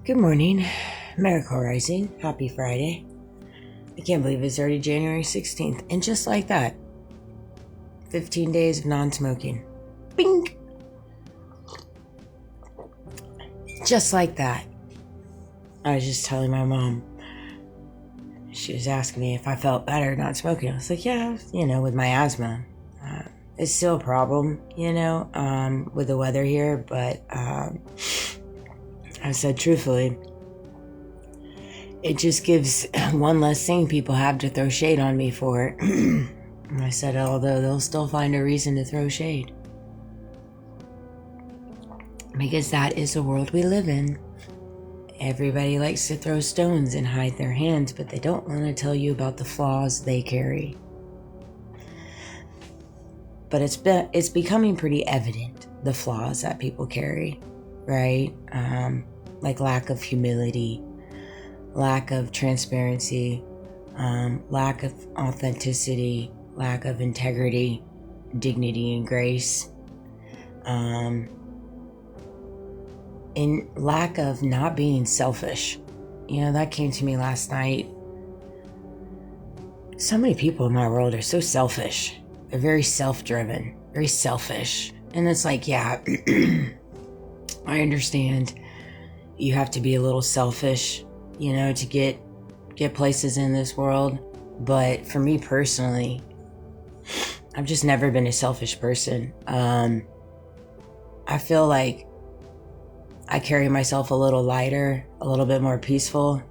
Good morning, Miracle Rising. Happy Friday. I can't believe it's already January 16th. And just like that, 15 days of non-smoking. Bing! Just like that. I was just telling my mom. She was asking me if I felt better not smoking. I was like, yeah, with my asthma. It's still a problem, with the weather here. But I said, truthfully, it just gives one less thing people have to throw shade on me for. And I said, although they'll still find a reason to throw shade. Because that is the world we live in. Everybody likes to throw stones and hide their hands, but they don't want to tell you about the flaws they carry. But it's becoming pretty evident, the flaws that people carry, right? Like lack of humility, lack of transparency, lack of authenticity, lack of integrity, dignity, and grace, and lack of not being selfish. That came to me last night. So many people in my world are so selfish. They're very self-driven, very selfish. And it's like, yeah, I understand you have to be a little selfish, to get places in this world. But for me personally, I've just never been a selfish person. I feel like I carry myself a little lighter, a little bit more peaceful,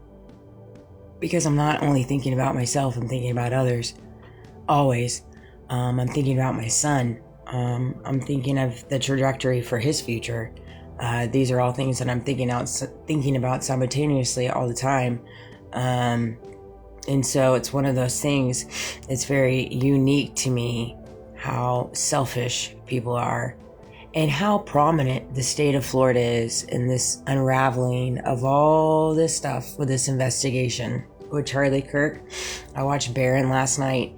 because I'm not only thinking about myself, I'm thinking about others. Always. I'm thinking about my son. I'm thinking of the trajectory for his future. These are all things that I'm thinking about simultaneously all the time. And so it's one of those things, it's very unique to me how selfish people are and how prominent the state of Florida is in this unraveling of all this stuff with this investigation with Charlie Kirk. I watched Barron last night,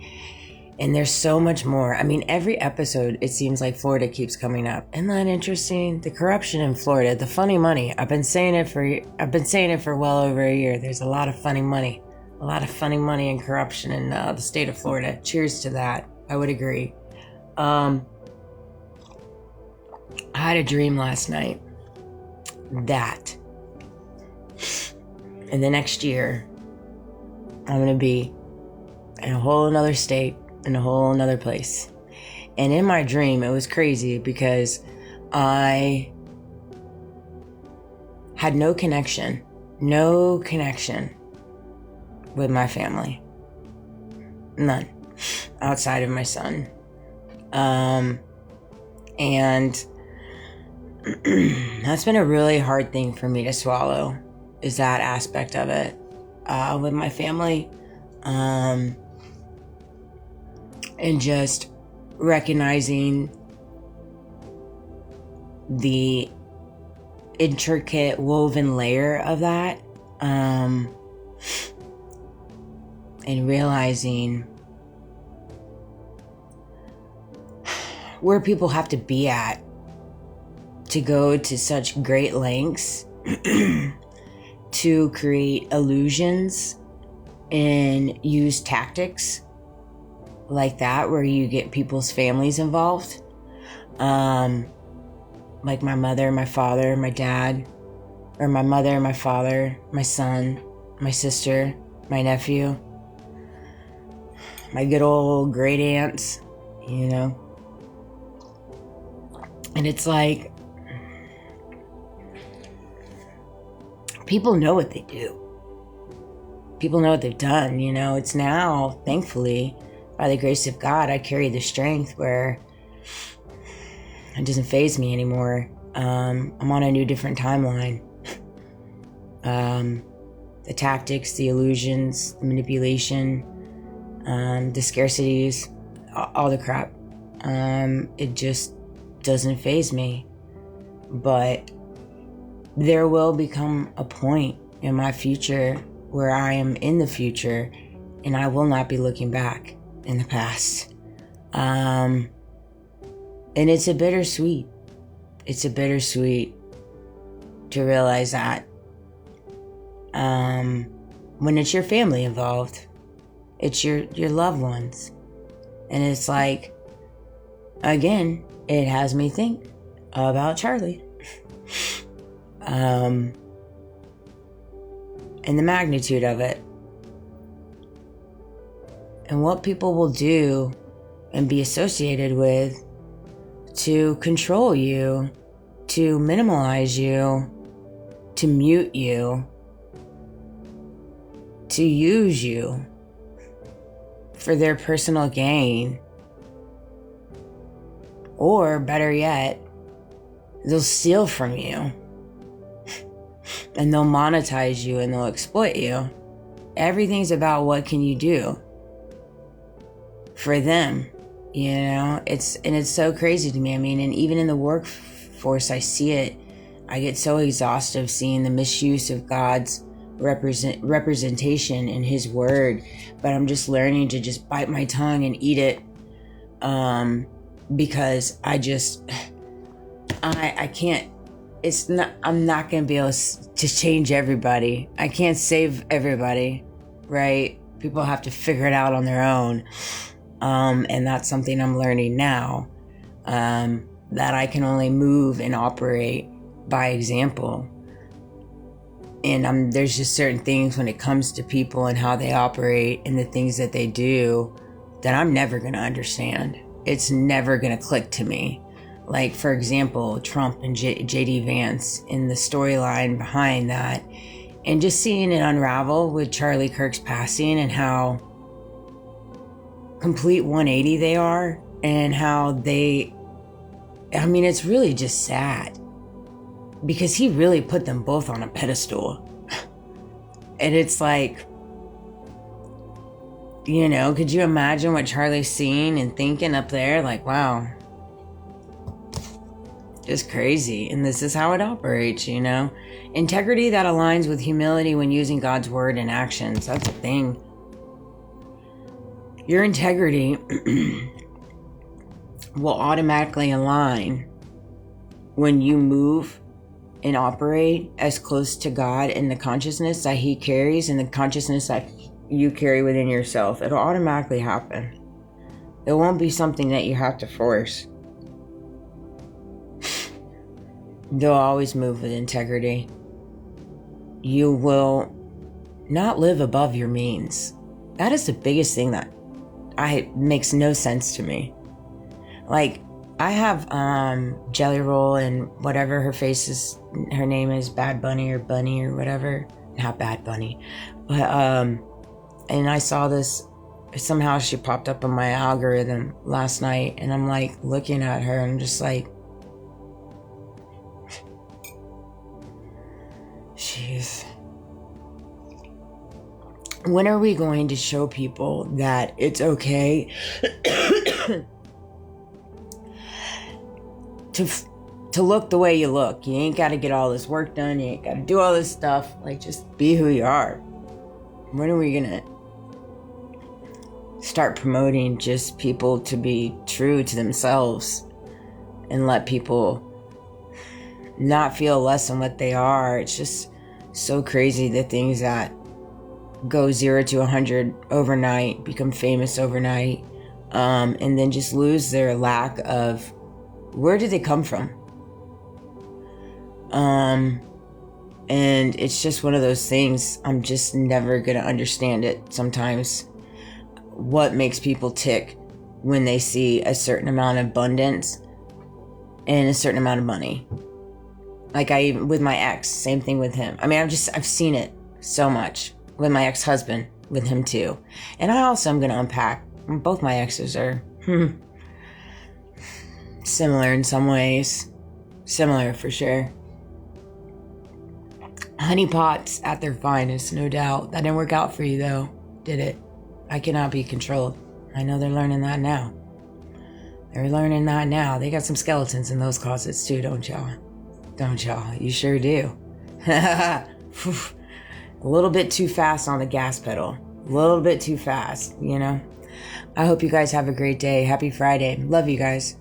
and there's so much more. I mean, every episode, it seems like Florida keeps coming up. Isn't that interesting? The corruption in Florida, the funny money. I've been saying it for well over a year. There's a lot of funny money and corruption in the state of Florida. Cheers to that. I would agree. I had a dream last night that in the next year, I'm going to be in a whole another state, in a whole another place. And in my dream, it was crazy because I had no connection with my family. None. Outside of my son. And that's been a really hard thing for me to swallow, is that aspect of it, with my family. And just recognizing the intricate woven layer of that, and realizing where people have to be at to go to such great lengths to create illusions and use tactics like that where you get people's families involved. Like my mother, my father, my dad, or my mother, my father, my son, my sister, my nephew, my good old great aunts, And it's like, people know what they do. People know what they've done, It's now, thankfully, by the grace of God, I carry the strength where it doesn't faze me anymore. I'm on a new, different timeline. The tactics, the illusions, the manipulation, the scarcities, all the crap. It just doesn't faze me. But there will become a point in my future where I am in the future and I will not be looking back in the past. And it's a bittersweet to realize that when it's your family involved, it's your loved ones. And it's like, again, it has me think about Charlie. And the magnitude of it. And what people will do and be associated with to control you, to minimalize you, to mute you, to use you for their personal gain. Or better yet, they'll steal from you and they'll monetize you and they'll exploit you. Everything's about what can you do for them, you know? It's so crazy to me. I mean, and even in the workforce, I see it. I get so exhausted seeing the misuse of God's representation in his word, but I'm just learning to just bite my tongue and eat it, because I can't, I'm not going to be able to change everybody. I can't save everybody, right? People have to figure it out on their own. And that's something I'm learning now, that I can only move and operate by example. And there's just certain things when it comes to people and how they operate and the things that they do that I'm never going to understand. It's never going to click to me. Like, for example, Trump and J.D. Vance in the storyline behind that, and just seeing it unravel with Charlie Kirk's passing and how complete 180 they are, and how it's really just sad because he really put them both on a pedestal. And it's like, you know, could you imagine what Charlie's seeing and thinking up there? Like, wow, just crazy. And this is how it operates, you know? Integrity that aligns with humility when using God's word and actions. That's the thing. Your integrity will automatically align when you move and operate as close to God in the consciousness that he carries and the consciousness that you carry within yourself. It'll automatically happen. It won't be something that you have to force. They'll always move with integrity. You will not live above your means. That is the biggest thing that makes no sense to me. Like, I have Jelly Roll and whatever her name is, Bad Bunny or Bunny or whatever. Not Bad Bunny. But and I saw this, somehow she popped up on my algorithm last night, and I'm like looking at her and I'm just like, jeez. When are we going to show people that it's okay to look the way you look? You ain't got to get all this work done. You ain't got to do all this stuff. Like, just be who you are. When are we going to start promoting just people to be true to themselves and let people not feel less than what they are? It's just so crazy, the things that go 0 to 100 overnight, become famous overnight, and then just lose their lack of where did they come from? And it's just one of those things. I'm just never gonna understand it sometimes. What makes people tick when they see a certain amount of abundance and a certain amount of money? Like, with my ex, same thing with him. I mean, I've seen it so much with my ex-husband, with him too. And I also am gonna unpack. Both my exes are similar in some ways. Similar for sure. Honeypots at their finest, no doubt. That didn't work out for you though, did it? I cannot be controlled. I know they're learning that now. They're learning that now. They got some skeletons in those closets too, don't y'all? Don't y'all? You sure do. A little bit too fast on the gas pedal. A little bit too fast, you know? I hope you guys have a great day. Happy Friday. Love you guys.